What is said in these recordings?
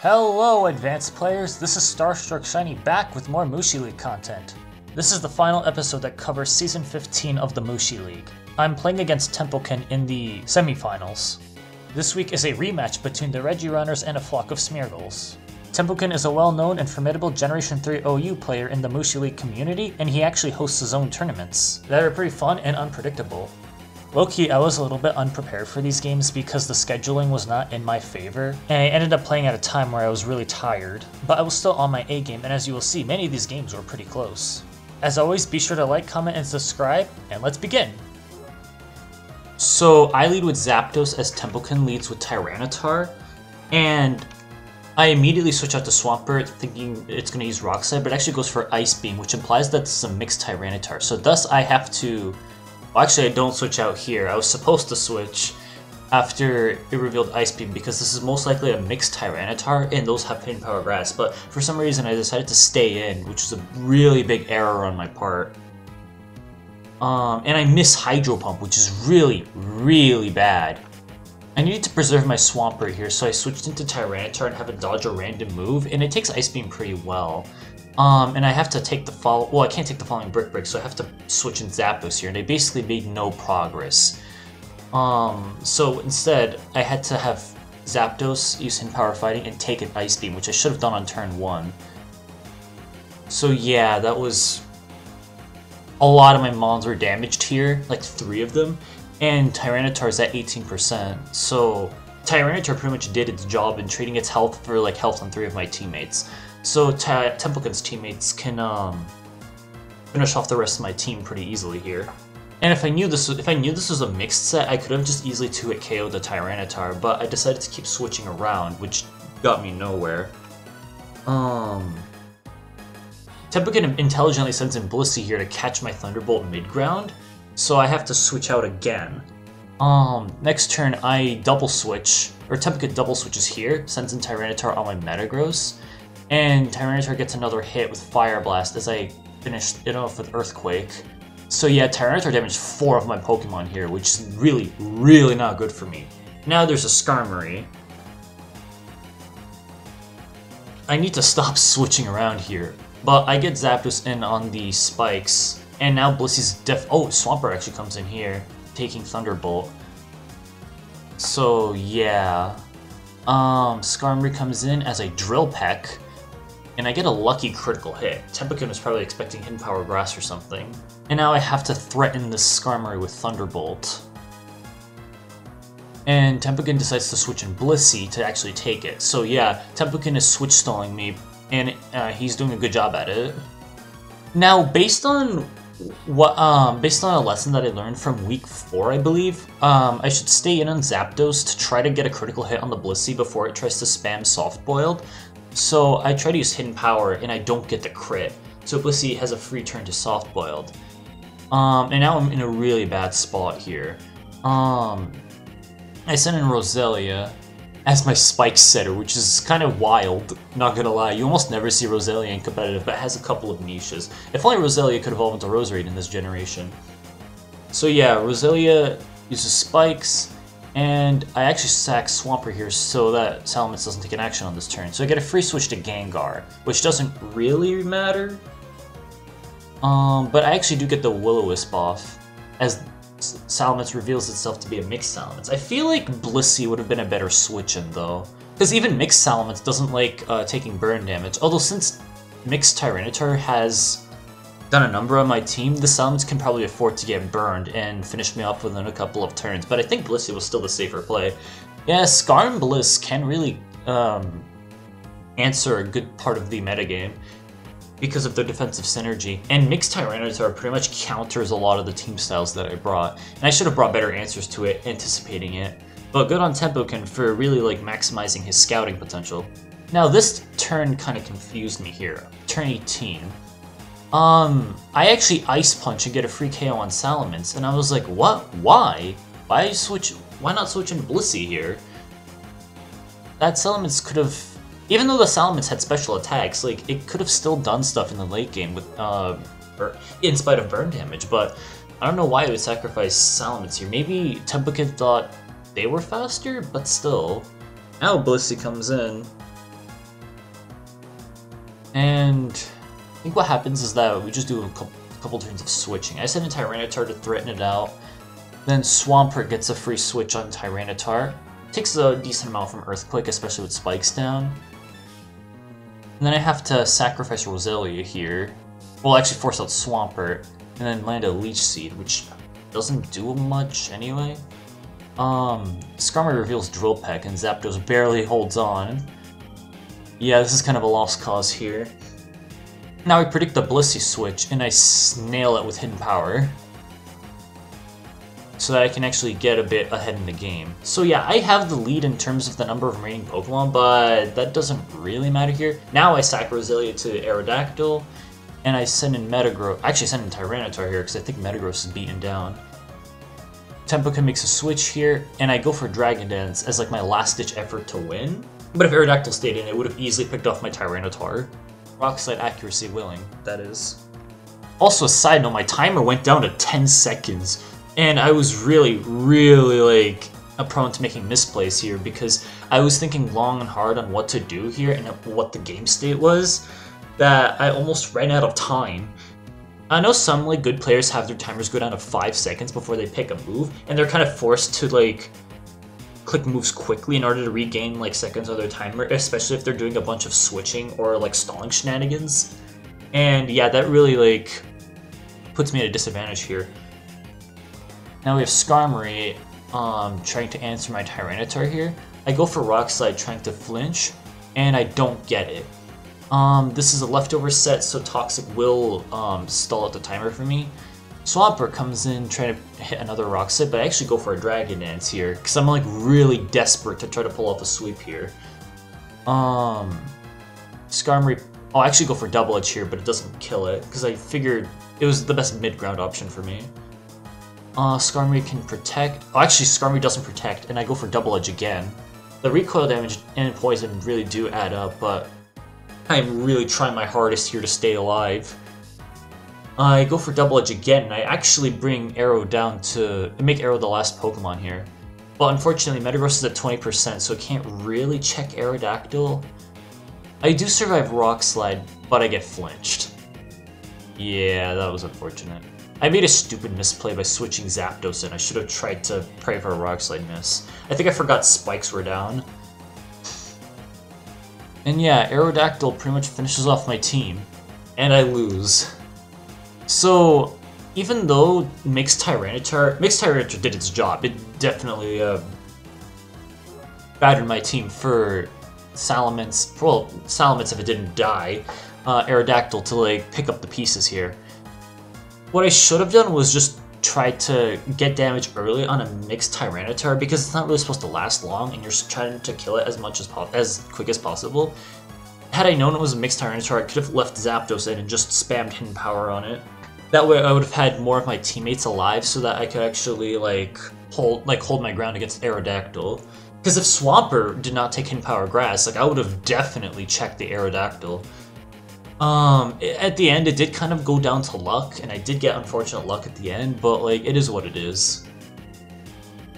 Hello advanced players, this is Starstruck Shiny back with more Mushi League content. This is the final episode that covers Season 15 of the Mushi League. I'm playing against Tempokin in the Semifinals. This week is a rematch between the Regirunners and A Flock of Smeargulls. Tempokin is a well-known and formidable Generation 3 OU player in the Mushi League community, and he actually hosts his own tournaments that are pretty fun and unpredictable. Low-key, I was a little bit unprepared for these games because the scheduling was not in my favor, and I ended up playing at a time where I was really tired, but I was still on my A game, and as you will see, many of these games were pretty close. As always, be sure to like, comment, and subscribe, and let's begin! So, I lead with Zapdos as Tempokin leads with Tyranitar, and I immediately switch out to Swampert thinking it's going to use Rock Slide, but it actually goes for Ice Beam, which implies that it's a Mixed Tyranitar, so thus I have to... Well, actually, I don't switch out here. I was supposed to switch after it revealed Ice Beam because this is most likely a Mixed Tyranitar and those have Hidden Power Grass, but for some reason I decided to stay in, which was a really big error on my part. And I miss Hydro Pump, which is really bad. I needed to preserve my Swampert here, so I switched into Tyranitar and have it dodge a random move, and it takes Ice Beam pretty well. And I have to take the well, I can't take the following Brick Break, so I have to switch in Zapdos here, and I basically made no progress. So instead, I had to have Zapdos use Hidden Power Fighting and take an Ice Beam, which I should have done on turn 1. So yeah, that was... A lot of my mons were damaged here, like 3 of them, and Tyranitar is at 18%, so Tyranitar pretty much did its job in trading its health for like health on 3 of my teammates. So Tempokin's teammates can finish off the rest of my team pretty easily here. And if I knew this was a mixed set, I could have just easily 2-hit KO'd the Tyranitar, but I decided to keep switching around, which got me nowhere. Tempokin intelligently sends in Blissey here to catch my Thunderbolt mid-ground, so I have to switch out again. Next turn I double switch, or Tempokin double switches here, sends in Tyranitar on my Metagross, and Tyranitar gets another hit with Fire Blast as I finish it off with Earthquake. So yeah, Tyranitar damaged 4 of my Pokemon here, which is really not good for me. Now there's a Skarmory. I need to stop switching around here, but I get Zapdos in on the spikes, and now Blissey's oh, Swampert actually comes in here, taking Thunderbolt. So yeah, Skarmory comes in as a Drill Peck, and I get a lucky critical hit. Tempokin was probably expecting Hidden Power Grass or something. And now I have to threaten this Skarmory with Thunderbolt. And Tempokin decides to switch in Blissey to actually take it. So yeah, Tempokin is switch stalling me, and he's doing a good job at it. Now, based on a lesson that I learned from week 4, I believe, I should stay in on Zapdos to try to get a critical hit on the Blissey before it tries to spam Soft Boiled. So I try to use Hidden Power, and I don't get the crit. So Blissey has a free turn to Soft Boiled. And now I'm in a really bad spot here. I sent in Roselia as my Spike Setter, which is kind of wild, not gonna lie. You almost never see Roselia in competitive, but it has a couple of niches. If only Roselia could evolve into Roserade in this generation. So yeah, Roselia uses Spikes, and I actually sack Swampert here so that Salamence doesn't take an action on this turn. So I get a free switch to Gengar, which doesn't really matter. But I actually do get the Will-O-Wisp off, as Salamence reveals itself to be a Mixed Salamence. I feel like Blissey would have been a better switch-in, though. Because even Mixed Salamence doesn't like taking burn damage. Although since Mixed Tyranitar has done a number on my team, the Salamence can probably afford to get burned and finish me off within a couple of turns. But I think Blissey was still the safer play. Yeah, Scar and Bliss can really answer a good part of the metagame because of their defensive synergy. And Mixed Tyranitar pretty much counters a lot of the team styles that I brought. And I should have brought better answers to it, anticipating it. But good on Tempokin for really like maximizing his scouting potential. Now this turn kind of confused me here. Turn 18. I actually Ice Punch and get a free KO on Salamence, and I was like, what? Why? Why not switch into Blissey here? That Salamence could have... Even though the Salamence had special attacks, like, it could have still done stuff in the late game with, or in spite of burn damage, but I don't know why it would sacrifice Salamence here. Maybe Tempokin thought they were faster, but still. Now Blissey comes in, And I think what happens is that we just do a couple turns of switching. I send in Tyranitar to threaten it out. Then Swampert gets a free switch on Tyranitar. Takes a decent amount from Earthquake, especially with spikes down. And then I have to sacrifice Roselia here. Well, actually force out Swampert, and then land a Leech Seed, which doesn't do much anyway. Skarmory reveals Drill Peck, and Zapdos barely holds on. Yeah, this is kind of a lost cause here. Now I predict the Blissey switch, and I nail it with Hidden Power. So that I can actually get a bit ahead in the game. So yeah, I have the lead in terms of the number of remaining Pokemon, but that doesn't really matter here. Now I sack Roselia to Aerodactyl, and I send in Metagross. Actually, send in Tyranitar here because I think Metagross is beaten down. Tempokin makes a switch here, and I go for Dragon Dance as like my last-ditch effort to win. But if Aerodactyl stayed in, it would have easily picked off my Tyranitar. Rock Slide accuracy willing, that is. Also, a side note, my timer went down to 10 seconds. And I was really like prone to making misplays here because I was thinking long and hard on what to do here and what the game state was that I almost ran out of time. I know some like good players have their timers go down to 5 seconds before they pick a move, and they're kind of forced to like click moves quickly in order to regain like seconds of their timer, especially if they're doing a bunch of switching or like stalling shenanigans. And yeah, that really like puts me at a disadvantage here. Now we have Skarmory trying to answer my Tyranitar here. I go for Rock Slide trying to flinch, and I don't get it. This is a leftover set, so Toxic will stall out the timer for me. Swampert comes in trying to hit another Rock Slide, but I actually go for a Dragon Dance here, because I'm like really desperate to try to pull off a sweep here. Skarmory, I'll actually go for Double Edge here, but it doesn't kill it, because I figured it was the best mid-ground option for me. Skarmory can protect. Oh, actually, Skarmory doesn't protect, and I go for Double Edge again. The recoil damage and poison really do add up, but I'm really trying my hardest here to stay alive. I go for Double Edge again, and I actually bring Arrow down to make Arrow the last Pokemon here. But unfortunately, Metagross is at 20%, so it can't really check Aerodactyl. I do survive Rock Slide, but I get flinched. Yeah, that was unfortunate. I made a stupid misplay by switching Zapdos in. I should have tried to pray for a Rock Slide miss. I think I forgot spikes were down. And yeah, Aerodactyl pretty much finishes off my team. And I lose. So, even though Mixed Tyranitar did its job, it definitely battered my team for Salamence, well, Salamence if it didn't die, Aerodactyl to like pick up the pieces here. What I should have done was just try to get damage early on a Mixed Tyranitar because it's not really supposed to last long and you're just trying to kill it as quick as possible. Had I known it was a Mixed Tyranitar, I could have left Zapdos in and just spammed Hidden Power on it. That way I would have had more of my teammates alive so that I could actually hold my ground against Aerodactyl. Because if Swampert did not take Hidden Power Grass, I would have definitely checked the Aerodactyl. At the end, it did kind of go down to luck, and I did get unfortunate luck at the end, but, it is what it is.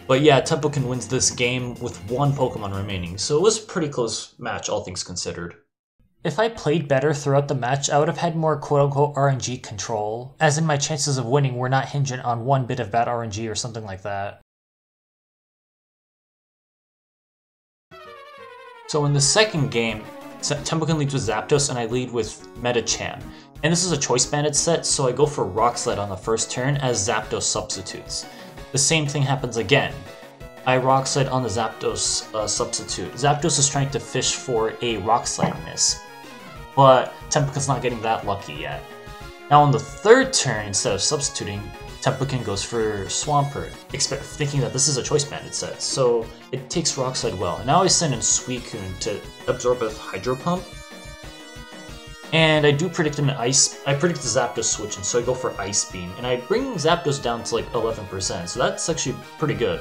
But yeah, Tempokin wins this game with one Pokemon remaining, so it was a pretty close match, all things considered. If I played better throughout the match, I would have had more quote-unquote RNG control, as in my chances of winning were not hinging on one bit of bad RNG or something like that. So in the second game, Tempokin leads with Zapdos, and I lead with Medicham. And this is a Choice Banded set, so I go for Rock Slide on the first turn as Zapdos substitutes. The same thing happens again. I Rock Slide on the Zapdos substitute. Zapdos is trying to fish for a Rock Slide miss, but Tempokin's not getting that lucky yet. Now on the third turn, instead of substituting, Tempokin goes for Swampert, thinking that this is a Choice Banded set, so it takes Rock Slide well. And now I send in Suicune to absorb a Hydro Pump, and I do predict an Ice. I predict the Zapdos switch, and so I go for Ice Beam, and I bring Zapdos down to 11%, so that's actually pretty good.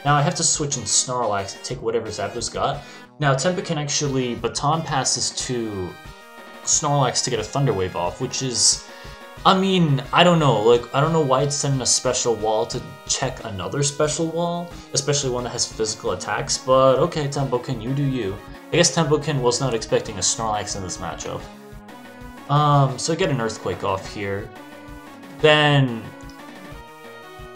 Now I have to switch in Snorlax to take whatever Zapdos got. Now Tempokin actually Baton passes to Snorlax to get a Thunder Wave off, which is, I mean, I don't know, I don't know why it's sending a special wall to check another special wall, especially one that has physical attacks, but okay, Tempokin, you do you. I guess Tempokin was not expecting a Snorlax in this matchup. So I get an Earthquake off here. Then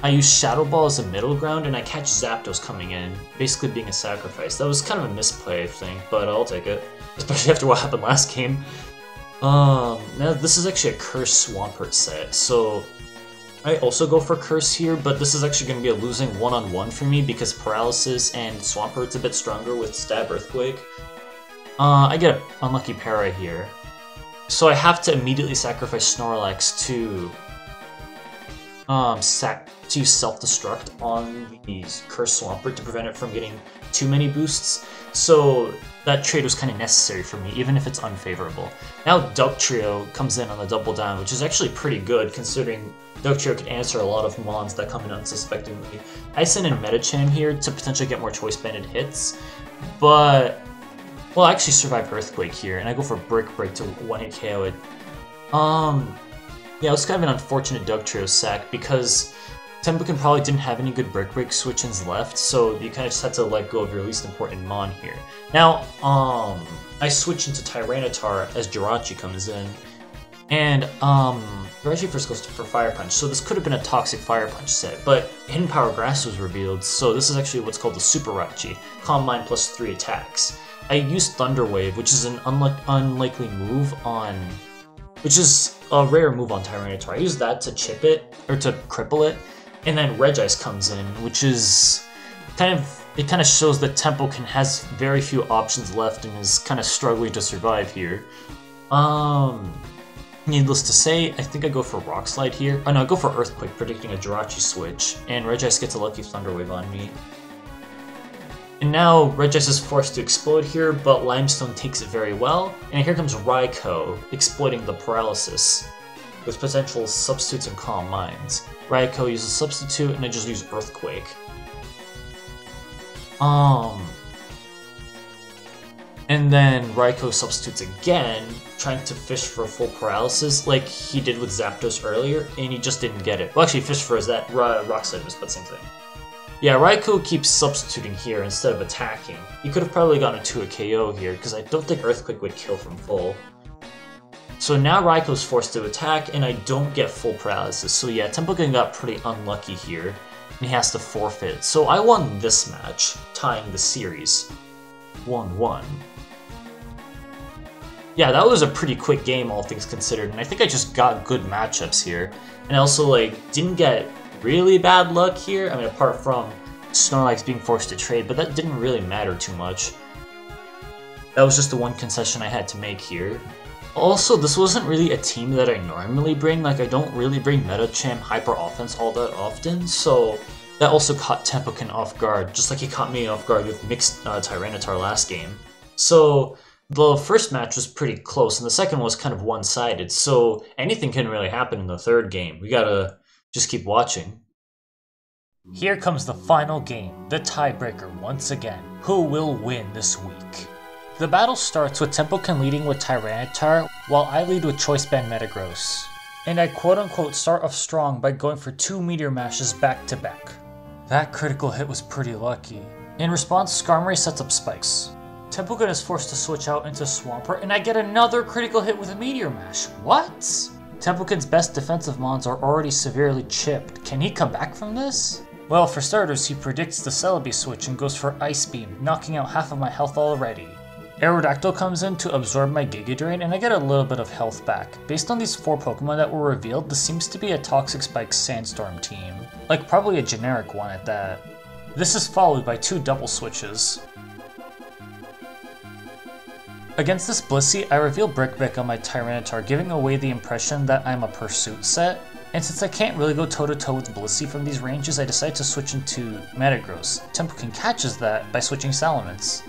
I use Shadow Ball as a middle ground, and I catch Zapdos coming in, basically being a sacrifice. That was kind of a misplay, I think, but I'll take it. Especially after what happened last game. Now this is actually a Curse Swampert set, so I also go for Curse here, but this is actually going to be a losing one-on-one for me because Paralysis and Swampert's a bit stronger with Stab Earthquake. I get an Unlucky Para here. So I have to immediately sacrifice Snorlax to self-destruct on the Curse Swampert to prevent it from getting too many boosts. So that trade was kind of necessary for me, even if it's unfavorable. Now Dugtrio comes in on the double down, which is actually pretty good considering Dugtrio can answer a lot of Mons that come in unsuspectingly. I send in Medicham here to potentially get more choice banded hits, but well, I actually survive Earthquake here, and I go for Brick Break to one-hit KO it. Yeah, it was kind of an unfortunate Dugtrio sack because Tempokin probably didn't have any good Brick Break switch-ins left, so you kind of just had to let go of your least important Mon here. Now, I switch into Tyranitar as Jirachi comes in, and Jirachi first goes for Fire Punch, so this could have been a Toxic Fire Punch set, but Hidden Power Grass was revealed, so this is actually what's called the Super Rachi, Calm Mind plus 3 attacks. I used Thunder Wave, which is an unlikely move on, which is a rare move on Tyranitar. I used that to chip it, or to cripple it, and then Regice comes in, which is kind of shows that Tempokin has very few options left and is kind of struggling to survive here. Needless to say, I think I go for Rock Slide here. Oh no, I go for Earthquake, predicting a Jirachi switch, and Regice gets a lucky Thunder Wave on me. And now Regice is forced to explode here, but Limestone takes it very well, and here comes Raikou, exploiting the Paralysis, with potential substitutes and Calm Minds. Raikou uses Substitute, and I just use Earthquake. And then Raikou substitutes again, trying to fish for full Paralysis, like he did with Zapdos earlier, and he just didn't get it. Well, actually, fished for that Rock Slide, but same thing. Yeah, Raikou keeps substituting here instead of attacking. He could have probably gotten to a KO here, because I don't think Earthquake would kill from full. So now Raikou's forced to attack, and I don't get full Paralysis. So yeah, Tempokin got pretty unlucky here, and he has to forfeit. So I won this match, tying the series 1-1. Yeah, that was a pretty quick game, all things considered, and I think I just got good matchups here. And I also, like, didn't get really bad luck here. I mean, apart from Snorlax being forced to trade, but that didn't really matter too much. That was just the one concession I had to make here. Also, this wasn't really a team that I normally bring. Like, I don't really bring Medicham Hyper Offense all that often, so that also caught Tempokin off guard, just like he caught me off guard with Mixed Tyranitar last game. So the first match was pretty close, and the second was kind of one-sided, so anything can really happen in the third game. We gotta just keep watching. Here comes the final game, the tiebreaker once again. Who will win this week? The battle starts with Tempokin leading with Tyranitar, while I lead with Choice Band Metagross. And I quote-unquote start off strong by going for 2 Meteor Mashes back to back. That critical hit was pretty lucky. In response, Skarmory sets up spikes. Tempokin is forced to switch out into Swampert, and I get another critical hit with a Meteor Mash. What? Tempokin's best defensive mons are already severely chipped. Can he come back from this? Well, for starters, he predicts the Celebi switch and goes for Ice Beam, knocking out half of my health already. Aerodactyl comes in to absorb my Giga Drain, and I get a little bit of health back. Based on these 4 Pokemon that were revealed, this seems to be a Toxic Spike Sandstorm team. Like, probably a generic one at that. This is followed by 2 double switches. Against this Blissey, I reveal Brick Break on my Tyranitar, giving away the impression that I'm a Pursuit set. And since I can't really go toe-to-toe with Blissey from these ranges, I decide to switch into Metagross. Tempokin catches that by switching Salamence.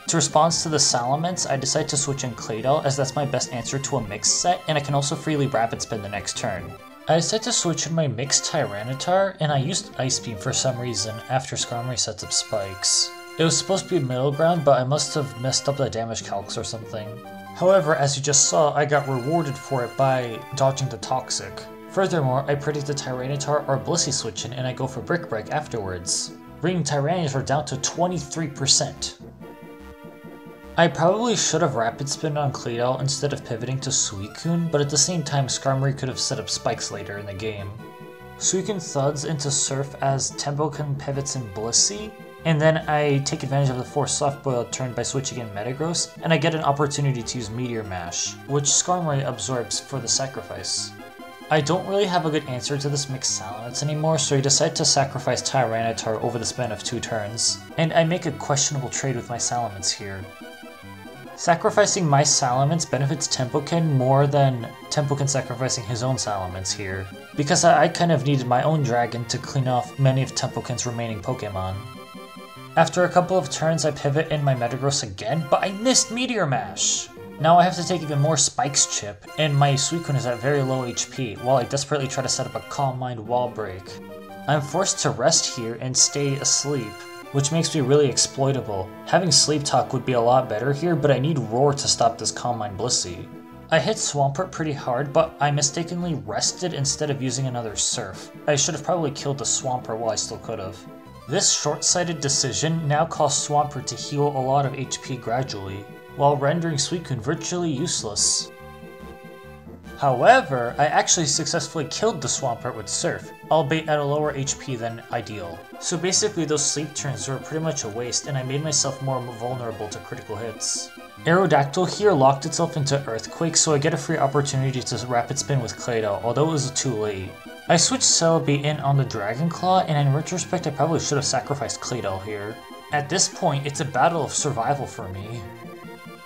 To respond to the Salamence, I decide to switch in Claydol, as that's my best answer to a mixed set, and I can also freely Rapid Spin the next turn. I decide to switch in my Mixed Tyranitar, and I used Ice Beam for some reason after Skarmory sets up spikes. It was supposed to be middle ground, but I must have messed up the damage calcs or something. However, as you just saw, I got rewarded for it by dodging the Toxic. Furthermore, I predict the Tyranitar or Blissey switch in, and I go for Brick Break afterwards, bringing Tyranitar down to 23%. I probably should have Rapid Spin on Claydol instead of pivoting to Suicune, but at the same time Skarmory could have set up spikes later in the game. Suicune thuds into Surf as Tempokin pivots in Blissey, and then I take advantage of the forced Soft Boil turn by switching in Metagross, and I get an opportunity to use Meteor Mash, which Skarmory absorbs for the sacrifice. I don't really have a good answer to this mixed Salamence anymore, so I decide to sacrifice Tyranitar over the span of 2 turns, and I make a questionable trade with my Salamence here. Sacrificing my Salamence benefits Tempokin more than Tempokin sacrificing his own Salamence here, because I kind of needed my own dragon to clean off many of Tempokin's remaining Pokemon. After a couple of turns I pivot in my Metagross again, but I missed Meteor Mash! Now I have to take even more Spikes Chip, and my Suicune is at very low HP, while I desperately try to set up a Calm Mind wall break. I'm forced to rest here and stay asleep, which makes me really exploitable. Having Sleep Talk would be a lot better here, but I need Roar to stop this Calm Mind Blissey. I hit Swampert pretty hard, but I mistakenly rested instead of using another Surf. I should have probably killed the Swampert while I still could have. This short-sighted decision now caused Swampert to heal a lot of HP gradually, while rendering Suicune virtually useless. However, I actually successfully killed the Swampert with Surf, albeit at a lower HP than ideal. So basically those sleep turns were pretty much a waste, and I made myself more vulnerable to critical hits. Aerodactyl here locked itself into Earthquake, so I get a free opportunity to Rapid Spin with Claydol, although it was too late. I switched Celebi in on the Dragon Claw, and in retrospect I probably should have sacrificed Claydol here. At this point, it's a battle of survival for me.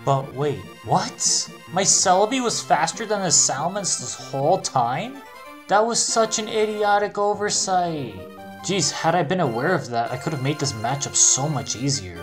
But wait, what? My Celebi was faster than the Salamence this whole time? That was such an idiotic oversight. Jeez, had I been aware of that, I could have made this matchup so much easier.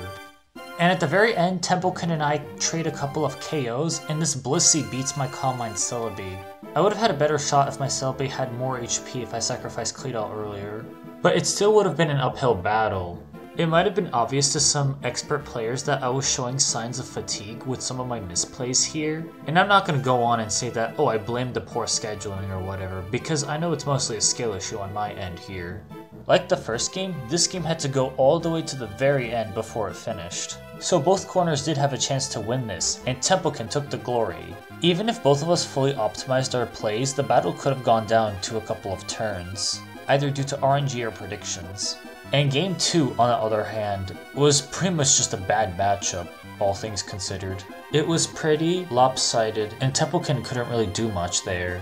And at the very end, Tempokin and I trade a couple of KOs, and this Blissey beats my Calm Mind Celebi. I would have had a better shot if my Celebi had more HP if I sacrificed Claydol earlier, but it still would have been an uphill battle. It might have been obvious to some expert players that I was showing signs of fatigue with some of my misplays here, and I'm not going to go on and say that, oh, I blamed the poor scheduling or whatever, because I know it's mostly a skill issue on my end here. Like the first game, this game had to go all the way to the very end before it finished. So both corners did have a chance to win this, and Tempokin took the glory. Even if both of us fully optimized our plays, the battle could have gone down to a couple of turns, either due to RNG or predictions. And Game 2, on the other hand, was pretty much just a bad matchup, all things considered. It was pretty lopsided, and Tempokin couldn't really do much there.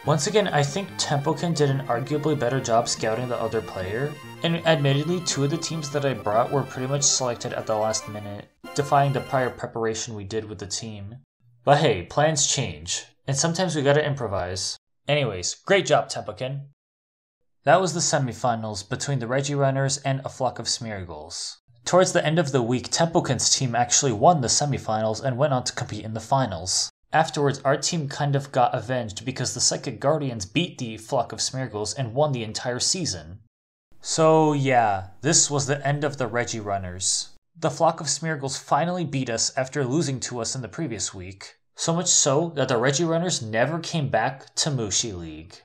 Once again, I think Tempokin did an arguably better job scouting the other player, and admittedly 2 of the teams that I brought were pretty much selected at the last minute, defying the prior preparation we did with the team. But hey, plans change, and sometimes we gotta improvise. Anyways, great job Tempokin! That was the semifinals between the Regirunners and A Flock of Smeargulls. Towards the end of the week, Tempokin's team actually won the semifinals and went on to compete in the finals. Afterwards, our team kind of got avenged because the Psychic Guardians beat the Flock of Smeargulls and won the entire season. So yeah, this was the end of the Regirunners. The Flock of Smeargulls finally beat us after losing to us in the previous week. So much so that the Regirunners never came back to Mushi League.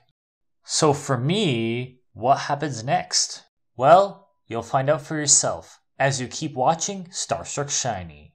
So for me, what happens next? Well, you'll find out for yourself as you keep watching Starstruck Shiny.